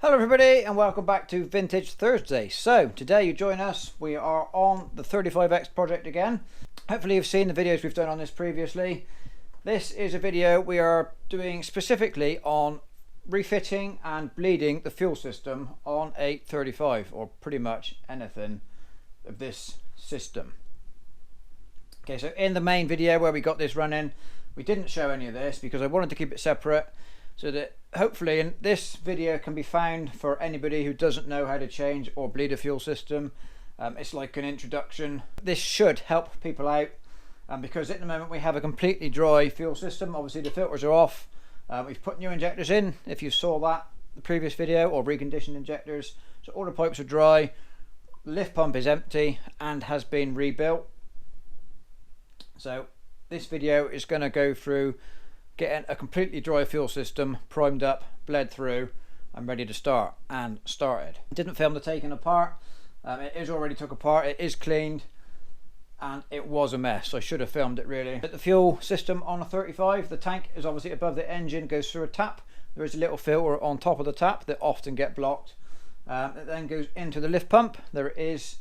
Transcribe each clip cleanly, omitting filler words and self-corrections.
Hello everybody and welcome back to Vintage Thursday. So today you join us, we are on the 35X project again. Hopefully you've seen the videos we've done on this previously. This is a video we are doing specifically on refitting and bleeding the fuel system on a 35 or pretty much anything of this system. Okay, so in the main video where we got this running, we didn't show any of this because I wanted to keep it separate, so that hopefully in this video can be found for anybody who doesn't know how to change or bleed a fuel system. It's like an introduction. This should help people out because at the moment we have a completely dry fuel system. Obviously the filters are off. We've put new injectors in, if you saw that the previous video, or reconditioned injectors. So all the pipes are dry, the lift pump is empty and has been rebuilt. So this video is going to go through getting a completely dry fuel system primed up, bled through and ready to start, and started. Didn't film the taking apart. It is already took apart, it is cleaned, and it was a mess. I should have filmed it really. But the fuel system on a 35, the tank is obviously above the engine, goes through a tap. There is a little filter on top of the tap that often get blocked. It then goes into the lift pump. There is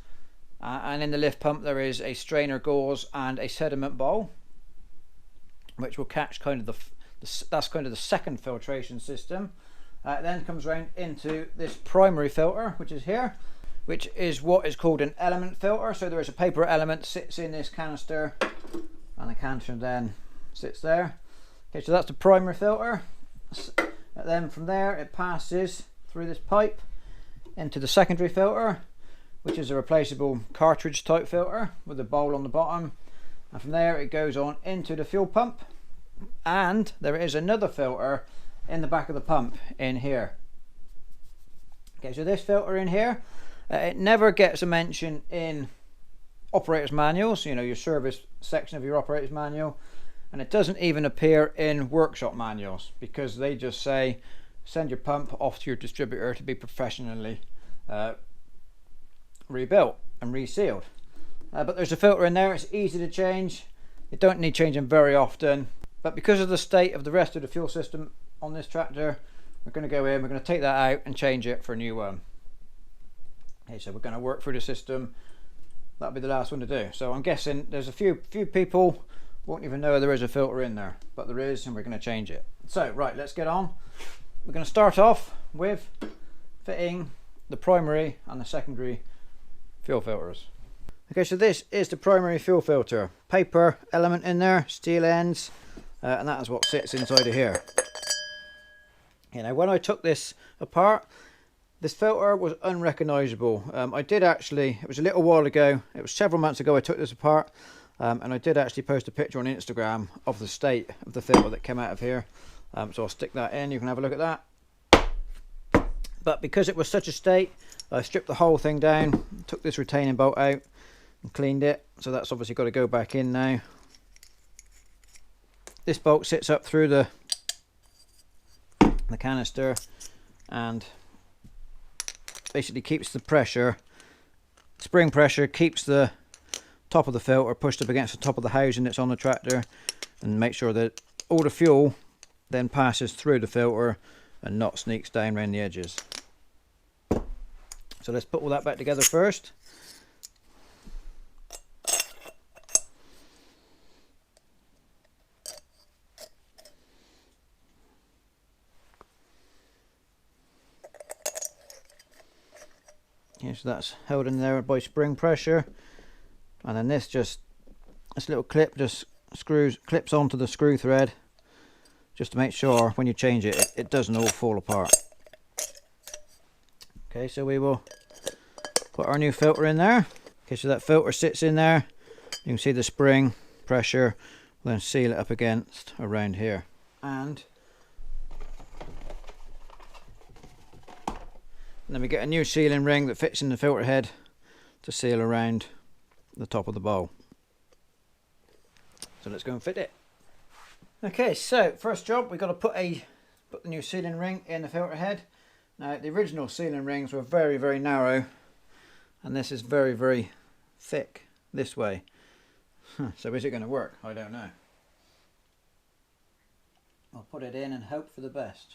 and in the lift pump there is a strainer gauze and a sediment bowl, which will catch kind of that's kind of the second filtration system. It then comes round into this primary filter, which is here, which is what is called an element filter. So there is a paper element sits in this canister, and the canister then sits there. Okay, so that's the primary filter. And then from there it passes through this pipe into the secondary filter, which is a replaceable cartridge type filter with a bowl on the bottom. And from there it goes on into the fuel pump, and there is another filter in the back of the pump in here. Okay, so this filter in here, it never gets a mention in operator's manuals, you know, your service section of your operator's manual, and it doesn't even appear in workshop manuals because they just say send your pump off to your distributor to be professionally rebuilt and resealed. But there's a filter in there. It's easy to change. You don't need changing very often, but because of the state of the rest of the fuel system on this tractor, we're going to go in, we're going to take that out and change it for a new one. Okay, so we're going to work through the system. That'll be the last one to do. So I'm guessing there's a few people won't even know there is a filter in there, but there is, and we're going to change it. So right, let's get on. We're going to start off with fitting the primary and the secondary fuel filters. Okay, so this is the primary fuel filter. Paper element in there, steel ends, and that is what sits inside of here. You know, when I took this apart, this filter was unrecognizable. I did actually, it was a little while ago, it was several months ago I took this apart, and I did actually post a picture on Instagram of the state of the filter that came out of here. So I'll stick that in, you can have a look at that. But because it was such a state, I stripped the whole thing down, took this retaining bolt out and cleaned it. So that's obviously got to go back in now. This bolt sits up through the canister and basically keeps the pressure, spring pressure, keeps the top of the filter pushed up against the top of the housing that's on the tractor, and make sure that all the fuel then passes through the filter and not sneaks down around the edges. So let's put all that back together first. Yeah, so that's held in there by spring pressure, and then this little clip just clips onto the screw thread, just to make sure when you change it, it doesn't all fall apart. Okay, so we will put our new filter in there. Okay, so that filter sits in there. You can see the spring pressure. We'll then seal it up against around here, and then we get a new sealing ring that fits in the filter head to seal around the top of the bowl. So let's go and fit it. Okay, so first job, we've got to put the new sealing ring in the filter head. Now the original sealing rings were very, very narrow, and this is very, very thick this way. So is it going to work? I don't know. I'll put it in and hope for the best.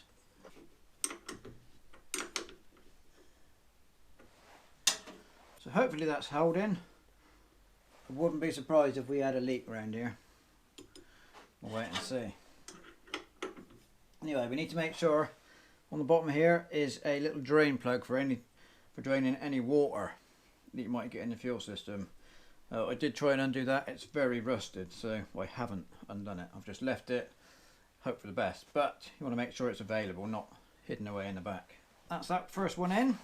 hopefully that's holding. I wouldn't be surprised if we had a leak around here. We'll wait and see. Anyway, we need to make sure on the bottom here is a little drain plug for draining any water that you might get in the fuel system. I did try and undo that. It's very rusted, so I haven't undone it. I've just left it, hope for the best. But you want to make sure it's available, not hidden away in the back. That's that first one in.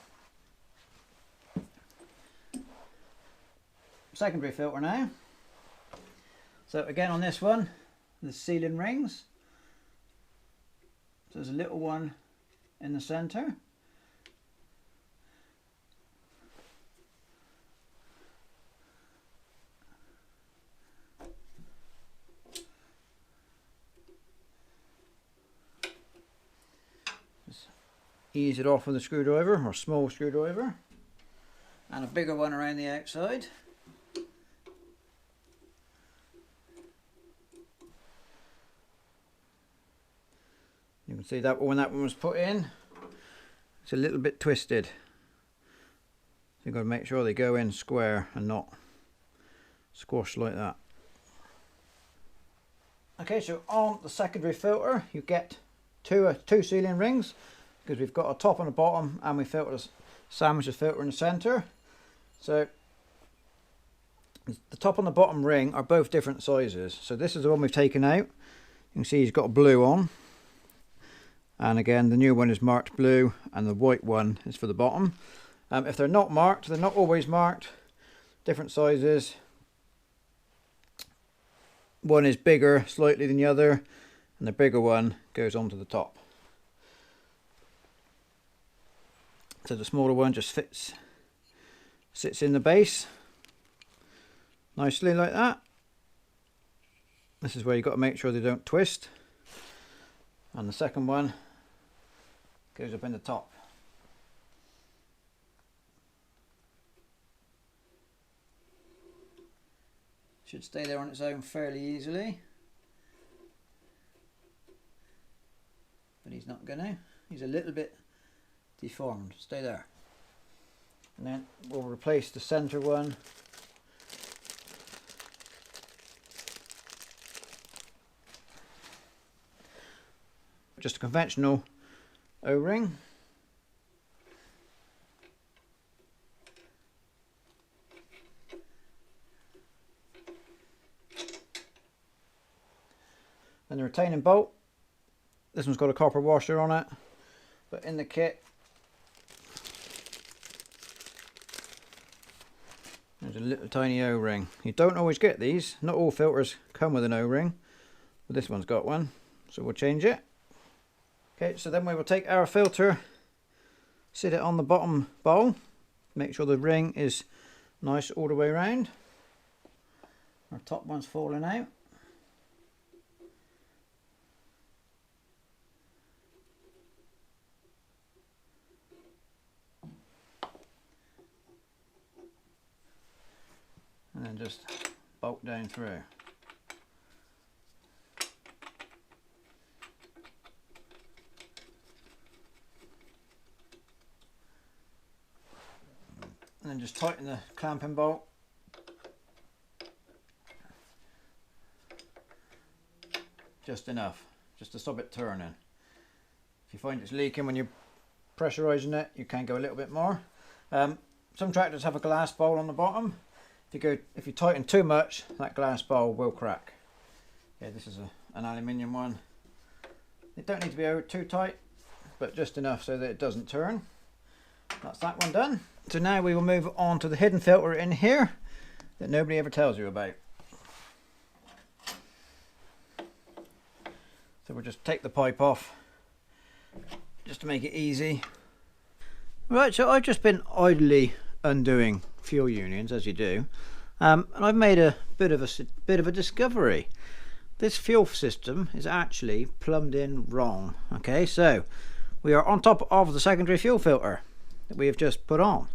Secondary filter now. So again on this one, the sealing rings. So there's a little one in the center. Just ease it off with a screwdriver or small screwdriver, and a bigger one around the outside. You can see that when that one was put in, it's a little bit twisted. So you've got to make sure they go in square and not squashed like that. Okay, so on the secondary filter you get two sealing rings, because we've got a top and a bottom, and we sandwich the filter in the center. So the top and the bottom ring are both different sizes. So this is the one we've taken out. You can see he's got a blue on. And again, the new one is marked blue, and the white one is for the bottom. If they're not marked, they're not always marked. Different sizes. One is bigger slightly than the other, and the bigger one goes onto the top. So the smaller one just sits in the base nicely like that. This is where you've got to make sure they don't twist. And the second one goes up in the top. Should stay there on its own fairly easily. But he's not gonna. He's a little bit deformed. Stay there. And then we'll replace the center one. Just a conventional O-ring. And the retaining bolt. This one's got a copper washer on it, but in the kit there's a little tiny O-ring. You don't always get these. Not all filters come with an O-ring, but this one's got one, so we'll change it. Okay, so then we will take our filter, sit it on the bottom bowl, make sure the ring is nice all the way around. Our top one's falling out. And then just bolt down through. And then just tighten the clamping bolt. Just enough, just to stop it turning. If you find it's leaking when you're pressurizing it, you can go a little bit more. Some tractors have a glass bowl on the bottom. If you tighten too much, that glass bowl will crack. Yeah, this is an aluminium one. It don't need to be too tight, but just enough so that it doesn't turn. That's that one done. So now we will move on to the hidden filter in here that nobody ever tells you about. So we'll just take the pipe off just to make it easy. Right, so I've just been idly undoing fuel unions, as you do, and I've made a bit of a discovery. This fuel system is actually plumbed in wrong. Okay, so we are on top of the secondary fuel filter that we have just put on.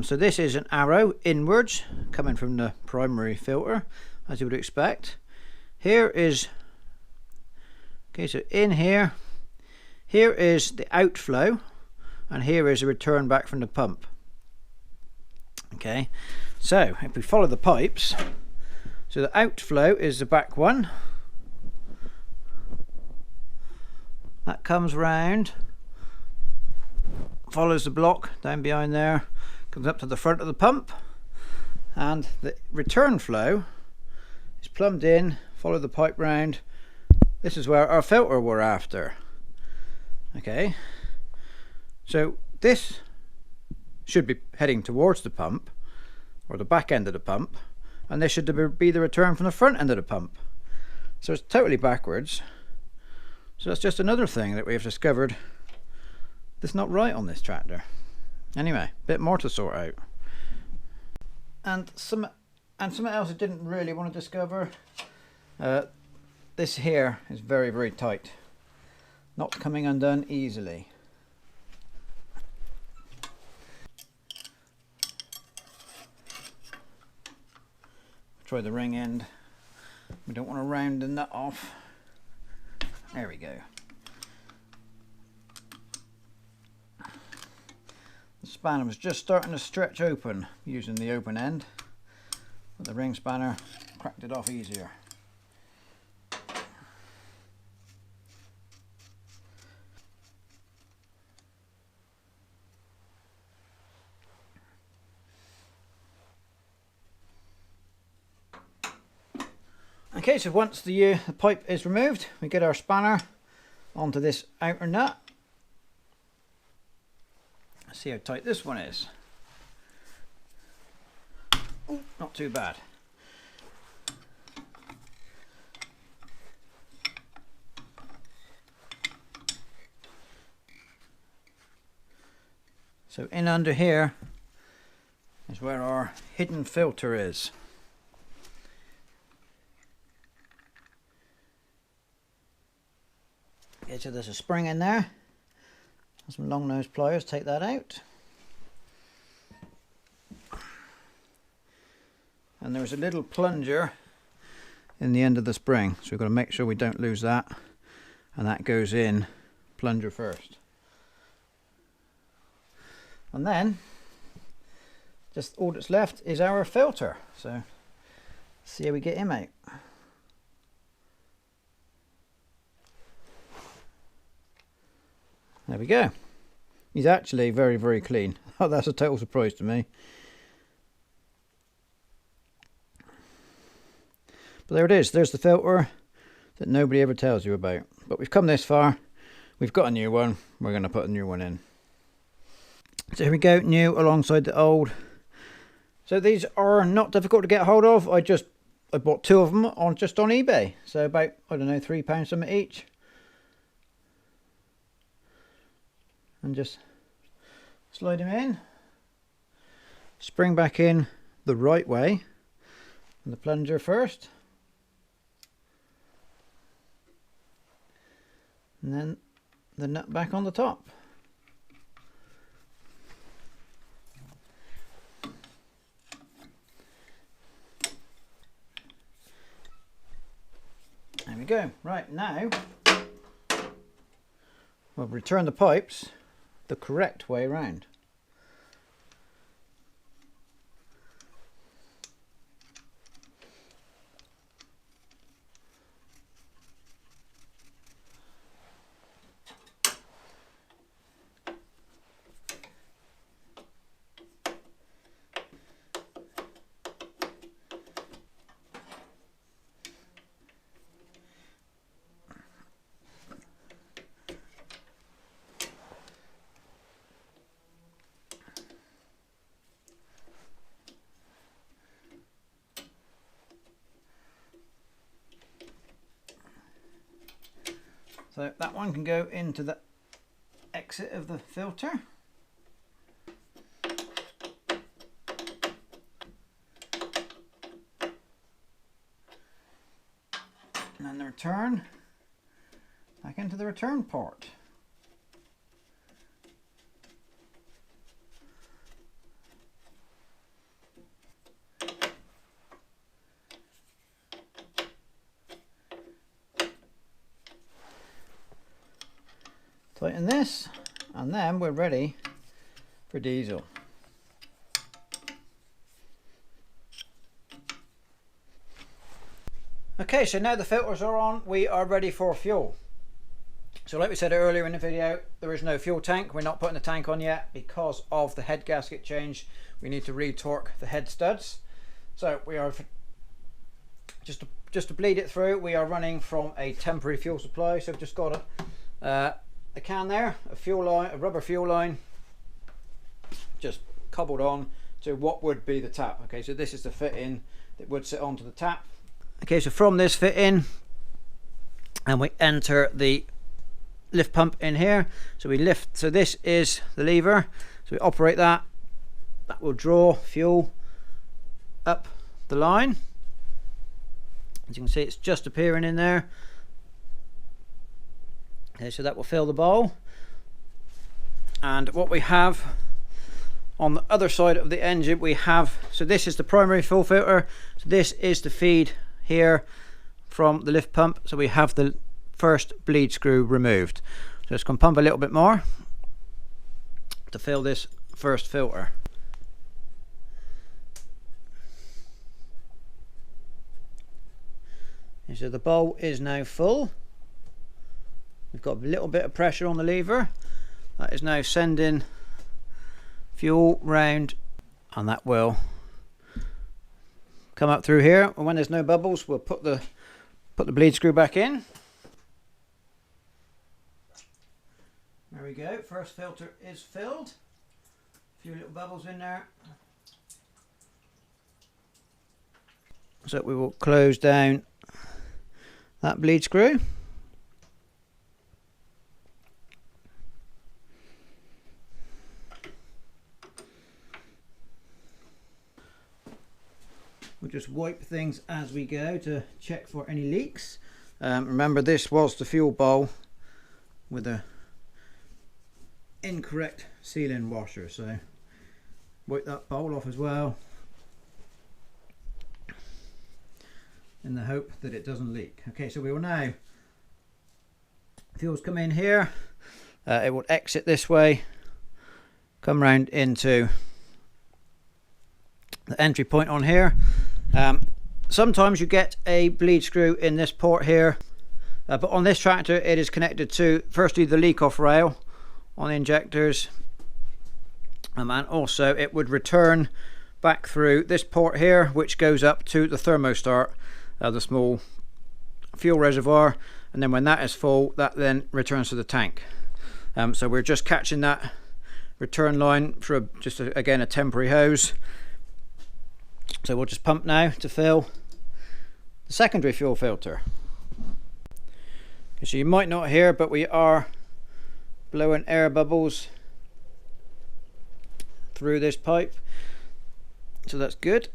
So this is an arrow inwards coming from the primary filter, as you would expect. Here is, okay, so in here is the outflow, and here is a return back from the pump. Okay, so if we follow the pipes, so the outflow is the back one. That comes round, follows the block down behind there, comes up to the front of the pump, and the return flow is plumbed in, follow the pipe round. This is where our filter we're after. Okay, so this should be heading towards the pump, or the back end of the pump, and this should be the return from the front end of the pump. So it's totally backwards. So that's just another thing that we have discovered that's not right on this tractor. Anyway, a bit more to sort out. And something else I didn't really want to discover. This here is very, very tight. Not coming undone easily. Try the ring end. We don't want to round the nut off. There we go. The spanner was just starting to stretch open using the open end, but the ring spanner cracked it off easier. Okay, so once the pipe is removed, we get our spanner onto this outer nut. Let's see how tight this one is. Ooh, not too bad. So in under here is where our hidden filter is. Okay, so there's a spring in there. Some long nose pliers, take that out. And there's a little plunger in the end of the spring, so we've got to make sure we don't lose that. And that goes in plunger first. And then just all that's left is our filter. So let's see how we get him out. There we go. He's actually very, very clean. Oh, that's a total surprise to me. But there it is. There's the filter that nobody ever tells you about. But we've come this far. We've got a new one. We're going to put a new one in. So here we go, new alongside the old. So these are not difficult to get hold of. I bought two of them just on eBay. So about, I don't know, £3 something each. And just slide them in, spring back in the right way, and the plunger first, and then the nut back on the top. There we go. Right, now we'll return the pipes the correct way around. So that one can go into the exit of the filter. And then the return back into the return port. Tighten this, and then we're ready for diesel. Okay, so now the filters are on, we are ready for fuel. So like we said earlier in the video, there is no fuel tank. We're not putting the tank on yet because of the head gasket change. We need to retorque the head studs. So we are, just to bleed it through, we are running from a temporary fuel supply. So we've just got a can there, a fuel line, a rubber fuel line, just cobbled on to what would be the tap. Okay, so this is the fit in that would sit onto the tap. Okay, so from this fit in, and we enter the lift pump in here. So we lift, so this is the lever, so we operate that. That will draw fuel up the line. As you can see, it's just appearing in there. Okay, so that will fill the bowl. And what we have on the other side of the engine, we have, so this is the primary fuel filter. So this is the feed here from the lift pump. So we have the first bleed screw removed. So it's going to pump a little bit more to fill this first filter. And so the bowl is now full. We've got a little bit of pressure on the lever. That is now sending fuel round, and that will come up through here. And when there's no bubbles, we'll put the bleed screw back in. There we go, first filter is filled. A few little bubbles in there. So we will close down that bleed screw. We'll just wipe things as we go to check for any leaks. Remember, this was the fuel bowl with a incorrect sealing washer, so wipe that bowl off as well in the hope that it doesn't leak. Okay, so we will now, fuel's come in here, it will exit this way, come round into the entry point on here. Sometimes you get a bleed screw in this port here, but on this tractor it is connected to firstly the leak off rail on the injectors, and also it would return back through this port here, which goes up to the thermostat, the small fuel reservoir, and then when that is full, that then returns to the tank. So we're just catching that return line through again a temporary hose. So we'll just pump now to fill the secondary fuel filter. So you might not hear, but we are blowing air bubbles through this pipe, so that's good.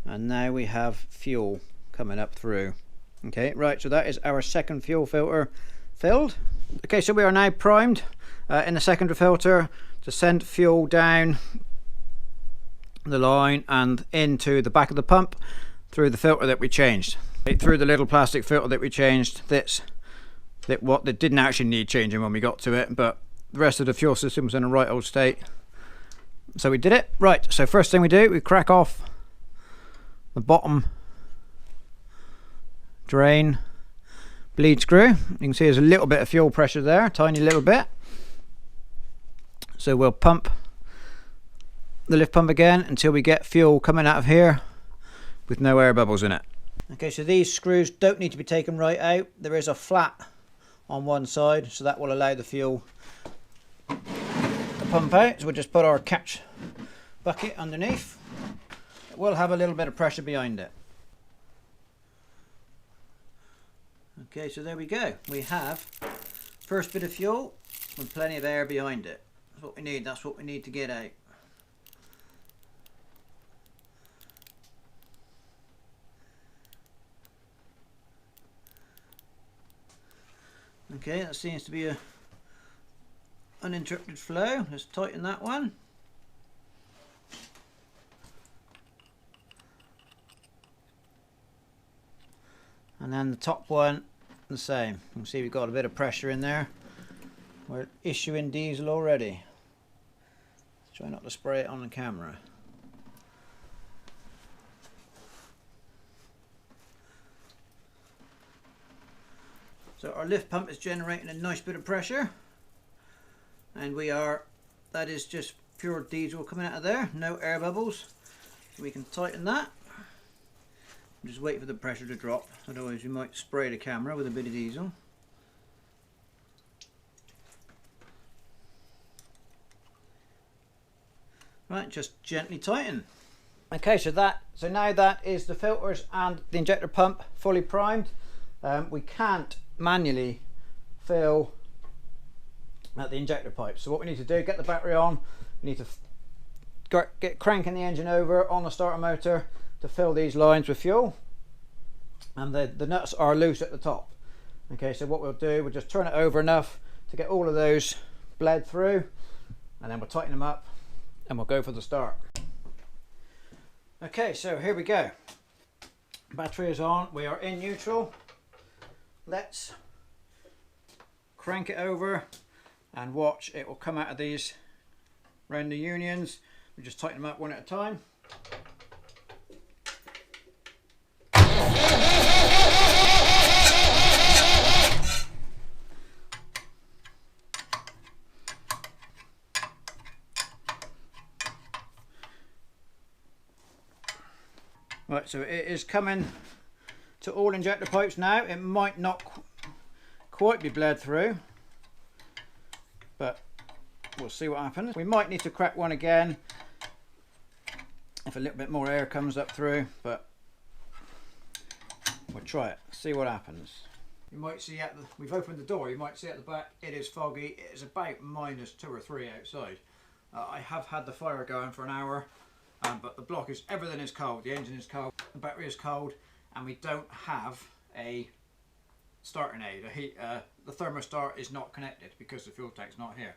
And now we have fuel coming up through. Okay, right, so that is our second fuel filter filled. Okay, so we are now primed in the secondary filter to send fuel down the line and into the back of the pump through the filter that we changed. Through the little plastic filter that we changed, that didn't actually need changing when we got to it, but the rest of the fuel system was in a right old state. So we did it. Right, so first thing we do, we crack off the bottom drain bleed screw. You can see there's a little bit of fuel pressure there, a tiny little bit. So we'll pump the lift pump again until we get fuel coming out of here with no air bubbles in it. Okay, so these screws don't need to be taken right out. There is a flat on one side, so that will allow the fuel to pump out. So we'll just put our catch bucket underneath. It will have a little bit of pressure behind it. Okay, so there we go. We have first bit of fuel with plenty of air behind it. That's what we need. That's what we need to get out. Okay, that seems to be a uninterrupted flow. Let's tighten that one. And then the top one, the same. You can see we've got a bit of pressure in there. We're issuing diesel already. Try not to spray it on the camera. So our lift pump is generating a nice bit of pressure, and that is just pure diesel coming out of there, no air bubbles. So we can tighten that. Just wait for the pressure to drop, otherwise you might spray the camera with a bit of diesel. Right, just gently tighten. Okay, so now that is the filters and the injector pump fully primed. We can't manually fill the injector pipe, so what we need to do, get the battery on, we need to get cranking the engine over on the starter motor to fill these lines with fuel, and the nuts are loose at the top. Okay, so what we'll do, we'll just turn it over enough to get all of those bled through, and then we'll tighten them up and we'll go for the start. Okay, so here we go. Battery is on, we are in neutral. Let's crank it over and watch, it will come out of these round the unions. We just tighten them up one at a time. Right, so it is coming to all injector pipes now. It might not quite be bled through, but we'll see what happens. We might need to crack one again if a little bit more air comes up through, but we'll try it, see what happens. You might see we've opened the door, you might see at the back it is foggy. It is about -2 or 3 outside. I have had the fire going for an hour. But the block everything is cold, the engine is cold, the battery is cold, and we don't have a starting aid. The thermostat is not connected because the fuel tank's not here.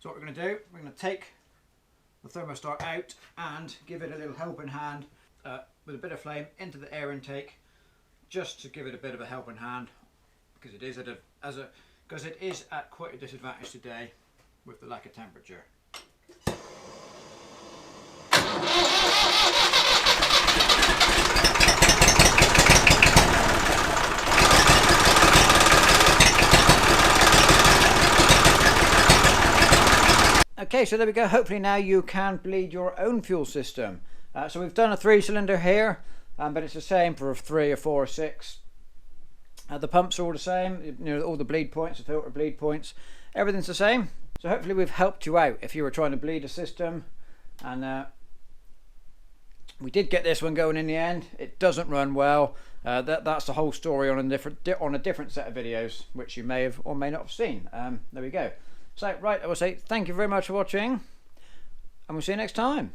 So what we're going to do, we're going to take the thermostat out and give it a little helping hand with a bit of flame into the air intake, just to give it a bit of a helping hand, because it is at quite a disadvantage today with the lack of temperature. Okay, so there we go. Hopefully now you can bleed your own fuel system. So we've done a 3-cylinder here, but it's the same for a 3 or 4 or 6. The pumps are all the same, you know, all the bleed points, the filter bleed points, everything's the same. So hopefully we've helped you out if you were trying to bleed a system. And we did get this one going in the end. It doesn't run well. That's the whole story on a different set of videos, which you may have or may not have seen. There we go. So right, I will say thank you very much for watching, and we'll see you next time.